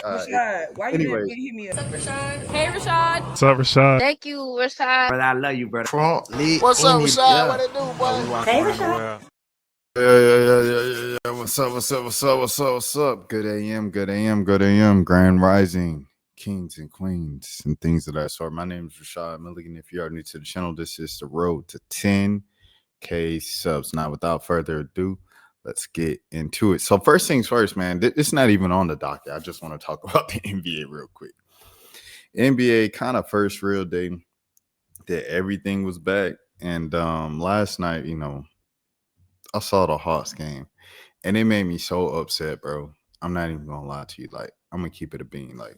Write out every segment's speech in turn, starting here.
Rashad, why you didn't hit me up? What's up, Rashad? Hey, Rashad. What's up, Rashad? Thank you, Rashad. Brother, I love you, brother. What's up, Rashad? What it do, boy? Hey, Rashad. Yeah. What's up? Good AM. Grand Rising, kings and queens, and things of that sort. My name is Rashad Milligan. If you are new to the channel, this is the road to 10K subs. Now, without further ado, let's get into it. So first things first, man, it's not even on the docket. I just want to talk about the NBA real quick. NBA kind of first real day that everything was back. And last night, I saw the Hawks game and it made me so upset, bro. I'm not even gonna lie to you. Like, I'm gonna keep it a bean. Like,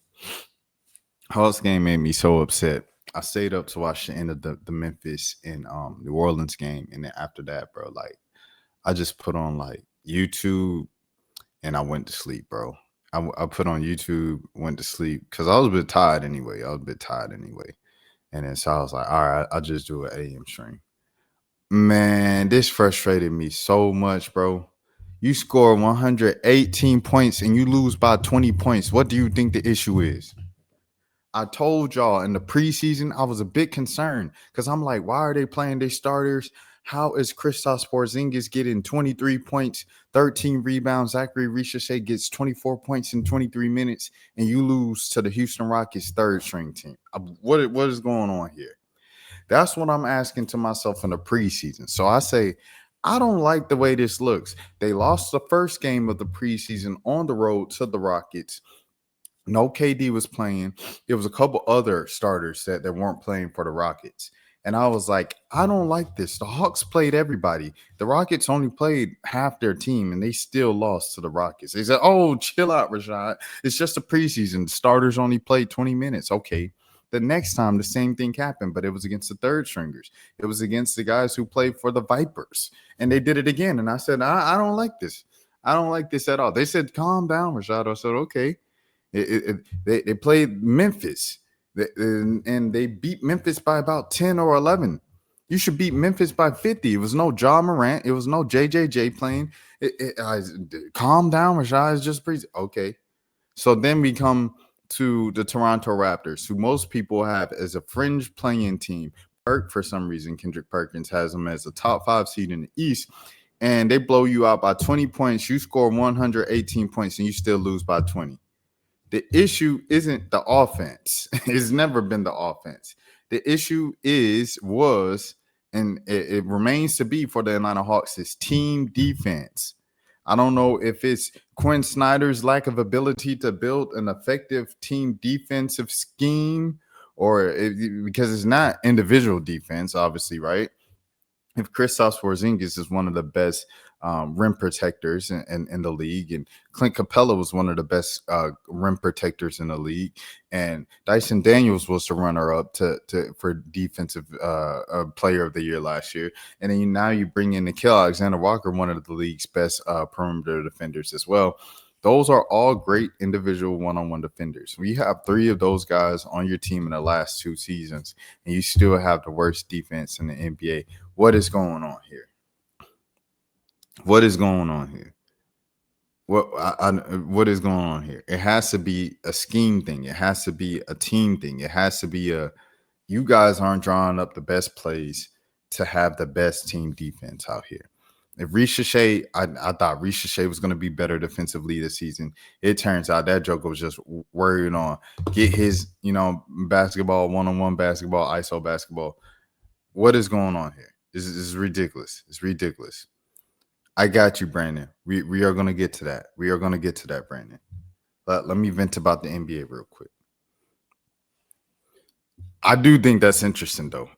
Hawks game made me so upset. I stayed up to watch the end of the Memphis and New Orleans game. And then after that, bro, like, I just put on like YouTube and I went to sleep, bro. I put on YouTube, went to sleep because I was a bit tired anyway. And then so I was like, all right, I'll just do an AM stream. Man, this frustrated me so much, bro. You score 118 points and you lose by 20 points. What do you think the issue is? I told y'all in the preseason, I was a bit concerned because I'm like, why are they playing their starters? How is Kristaps Porzingis getting 23 points, 13 rebounds? Zachary Ricochet gets 24 points in 23 minutes, and you lose to the Houston Rockets third string team. What is going on here? That's what I'm asking to myself in the preseason. So I say, I don't like the way this looks. They lost the first game of the preseason on the road to the Rockets. No KD was playing. It was a couple other starters that weren't playing for the Rockets. And I was like, I don't like this. The Hawks played everybody. The Rockets only played half their team, and they still lost to the Rockets. They said, oh, chill out, Rashad. It's just a preseason. The starters only played 20 minutes. Okay. The next time, the same thing happened, but it was against the third stringers. It was against the guys who played for the Vipers, and they did it again. And I said, I don't like this. I don't like this at all. They said, calm down, Rashad. I said, okay. They played Memphis. And they beat Memphis by about 10 or 11. You should beat Memphis by 50. It was no Ja Morant. It was no JJJ playing. Calm down, Rashad. It's just pretty okay. So then we come to the Toronto Raptors, who most people have as a fringe playing team. For some reason, Kendrick Perkins has them as a top 5 seed in the East, and they blow you out by 20 points. You score 118 points, and you still lose by 20. The issue isn't the offense. It's never been the offense. The issue was, and it remains to be for the Atlanta Hawks, is team defense. I don't know if it's Quinn Snyder's lack of ability to build an effective team defensive scheme because it's not individual defense, obviously, right? If Kristaps Porzingis is one of the best rim protectors in the league, and Clint Capella was one of the best rim protectors in the league, and Dyson Daniels was the runner-up for defensive player of the year last year, and then now you bring in Nickeil Alexander-Walker, one of the league's best perimeter defenders as well. Those are all great individual one-on-one defenders. We have 3 of those guys on your team in the last 2 seasons, and you still have the worst defense in the NBA. What is going on here? What is going on here? What is going on here? It has to be a scheme thing. It has to be a team thing. It has to be you guys aren't drawing up the best plays to have the best team defense out here. If Ricochet, I thought Ricochet was going to be better defensively this season. It turns out that joker was just worried on get his, basketball, one-on-one basketball, ISO basketball. What is going on here? This is ridiculous. It's ridiculous. I got you, Brandon. We are going to get to that. We are going to get to that, Brandon. Let me vent about the NBA real quick. I do think that's interesting, though.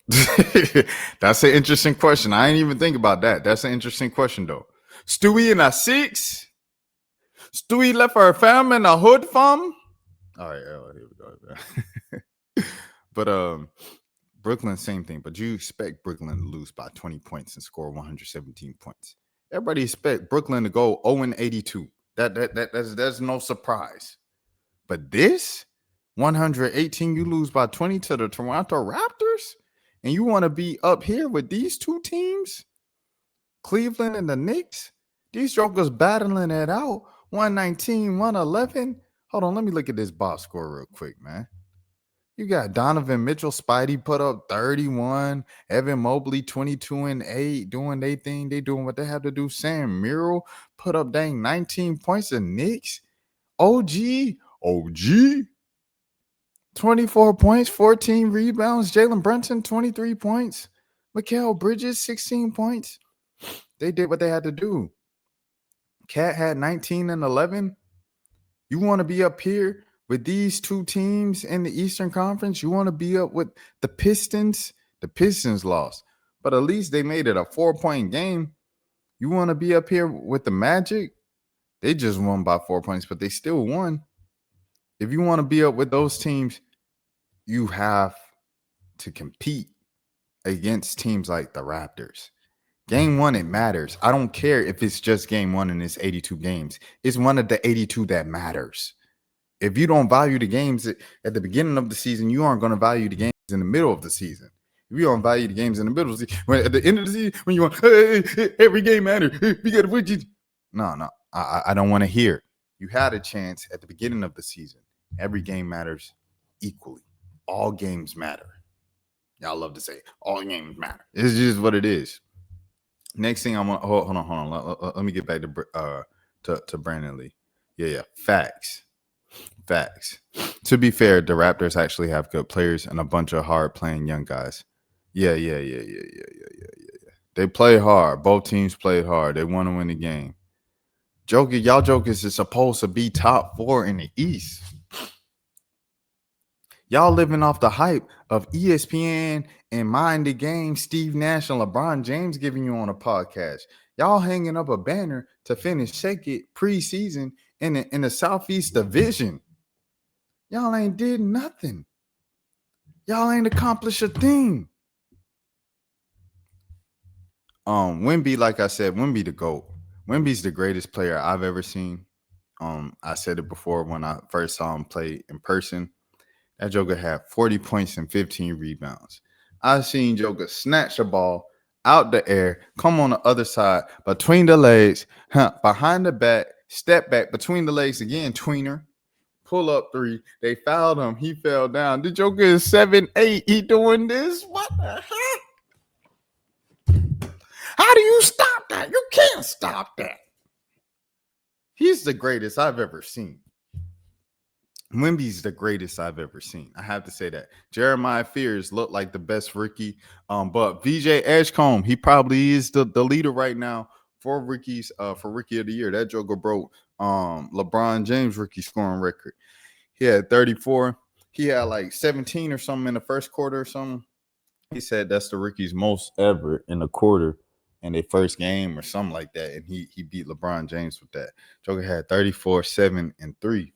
That's an interesting question. I ain't even think about that. That's an interesting question, though. Stewie in a 6? Stewie left her fam in a hood fam? All right, here we go. But Brooklyn, same thing. But you expect Brooklyn to lose by 20 points and score 117 points. Everybody expect Brooklyn to go 0-82. That's no surprise. But this 118, you lose by 20 to the Toronto Raptors, and you want to be up here with these 2 teams, Cleveland and the Knicks. These jokers battling it out, 119, 111. Hold on, let me look at this box score real quick, man. You got Donovan Mitchell, Spidey put up 31, Evan Mobley 22 and 8, doing their thing. They doing what they have to do. Sam Merrill put up 19 points. The Knicks, OG, 24 points, 14 rebounds. Jalen Brunson, 23 points. Mikal Bridges, 16 points. They did what they had to do. Cat had 19 and 11. You want to be up here with these two teams in the Eastern Conference? You want to be up with the Pistons? The Pistons lost, but at least they made it a 4-point game. You want to be up here with the Magic? They just won by 4 points, but they still won. If you want to be up with those teams, you have to compete against teams like the Raptors. Game 1, it matters. I don't care if it's just game 1 and it's 82 games. It's one of the 82 that matters. If you don't value the games at the beginning of the season, you aren't going to value the games in the middle of the season. If you don't value the games in the middle of the season, at the end of the season, when you want, hey, every game matters. We got to win. No, I don't want to hear. You had a chance at the beginning of the season. Every game matters equally. All games matter. Y'all love to say all games matter. It's just what it is. Next thing I want. Hold on. Let me get back to Brandon Lee. Yeah. Facts. To be fair, the Raptors actually have good players and a bunch of hard playing young guys. Yeah. They play hard. Both teams played hard. They want to win the game. Y'all jokers is supposed to be top 4 in the East. Y'all living off the hype of ESPN and Mind the Game, Steve Nash and LeBron James giving you on a podcast. Y'all hanging up a banner to finish second preseason in the Southeast Division. Y'all ain't did nothing. Y'all ain't accomplished a thing. Wemby, like I said, Wemby the GOAT. Wemby's the greatest player I've ever seen. I said it before when I first saw him play in person. That Joker had 40 points and 15 rebounds. I've seen Joker snatch a ball out the air, come on the other side, between the legs, behind the back, step back, between the legs again, tweener, pull up 3. They fouled him. He fell down. The Joker is 7'8". He doing this? What the heck? How do you stop that? You can't stop that. He's the greatest I've ever seen. Wemby's the greatest I've ever seen. I have to say that. Jeremiah Fears looked like the best rookie. But VJ Edgecombe, he probably is the leader right now for rookies, for rookie of the year. That Joker broke LeBron James rookie scoring record. He had 34. He had like 17 or something in the first quarter or something. He said that's the rookie's most ever in a quarter in their first game or something like that. And he beat LeBron James with that. Joker had 34, 7, and 3.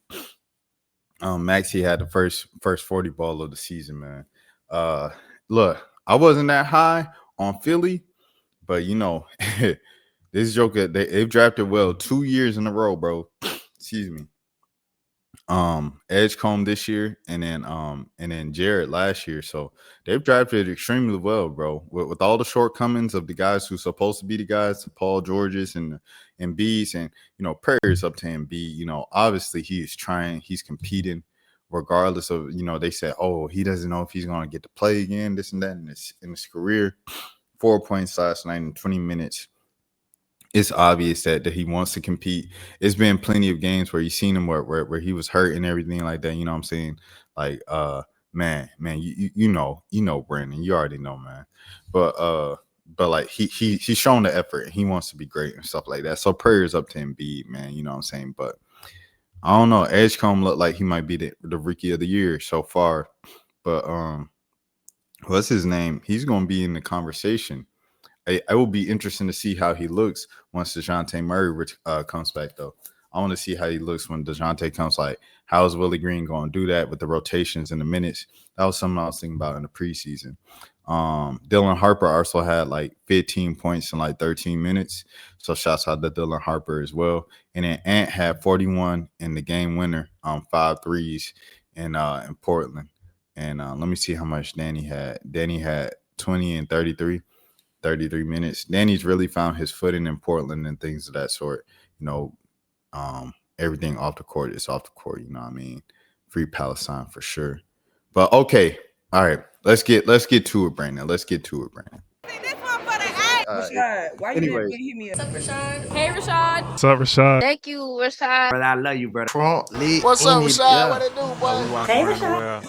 Maxey had the first 40 ball of the season, man. Look, I wasn't that high on Philly, but you know, this Joker, they've drafted well 2 years in a row, bro. Excuse me. Edgecombe this year, and then Jared last year. So they've drafted extremely well, bro. With all the shortcomings of the guys who's supposed to be the guys, the Paul Georges and B's, and you know, prayers up to him. B, you know, obviously he is trying, he's competing, regardless of, you know, they said, oh, he doesn't know if he's gonna get to play again, this and that in his career. 4 points last night in 20 minutes. It's obvious that he wants to compete. It's been plenty of games where you've seen him where he was hurt and everything like that. You know what I'm saying? Like, man, you know, Brandon, you already know, man. But like he's shown the effort and he wants to be great and stuff like that. So prayers up to Embiid, man. You know what I'm saying? But I don't know. Edgecombe looked like he might be the rookie of the year so far. But what's his name? He's gonna be in the conversation. I will be interesting to see how he looks once DeJounte Murray comes back, though. I want to see how he looks when DeJounte comes. Like, how is Willie Green going to do that with the rotations and the minutes? That was something I was thinking about in the preseason. Dylan Harper also had like 15 points in like 13 minutes. So shouts out to Dylan Harper as well. And then Ant had 41 in the game winner, 5 threes in Portland. And let me see how much Danny had. Danny had 20 and 33 minutes. Danny's really found his footing in Portland and things of that sort. You know, everything off the court is off the court. You know what I mean? Free Palestine for sure. But okay, all right. Let's get to it, Brandon. Let's get to it, Brandon. Rashad, why you didn't hit me up? What's up, Rashad? Hey, Rashad. What's up, Rashad? Thank you, Rashad. Brother, I love you, brother. Front lit. What's up, Rashad? Yeah. What it do, boy? Hey, Rashad.